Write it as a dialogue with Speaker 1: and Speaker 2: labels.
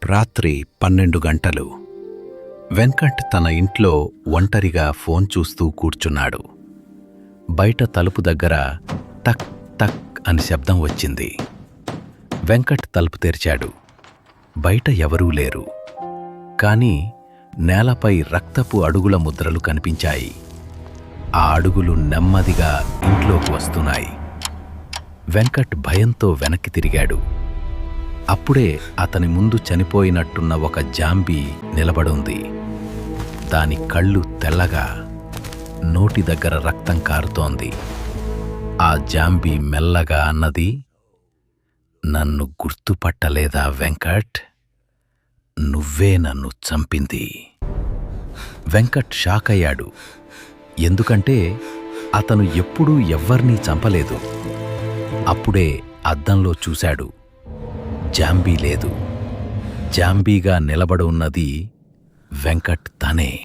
Speaker 1: రాత్రి 12 గంటలు. వెంకట్ తన ఇంట్లో ఒంటరిగా ఫోన్ చూస్తూ కూర్చున్నాడు. బయట తలుపు దగ్గర టక్ టక్ అని శబ్దం వచ్చింది. వెంకట్ తలుపు తెరిచాడు. బయట ఎవరూ లేరు. కాని నేలపై రక్తపు అడుగుల ముద్రలు కనిపించాయి. ఆ అడుగులు నెమ్మదిగా ఇంట్లోకి వస్తున్నాయి. వెంకట్ భయంతో వెనక్కి తిరిగాడు. అప్పుడే అతని ముందు చనిపోయినట్టున్న ఒక జాంబీ నిలబడుంది. దాని కళ్ళు తెల్లగా, నోటి దగ్గర రక్తం కారుతోంది. ఆ జాంబీ మెల్లగా అన్నది, "నన్ను గుర్తుపట్టలేదా వెంకట్? నువ్వే నన్ను చంపింది." వెంకట్ షాక్ అయ్యాడు. ఎందుకంటే అతను ఎప్పుడూ ఎవ్వర్నీ చంపలేదు. అప్పుడే అద్దంలో చూశాడు. జాంబీ లేదు. జాంబీగా నిలబడి ఉన్నది వెంకట్ తనే.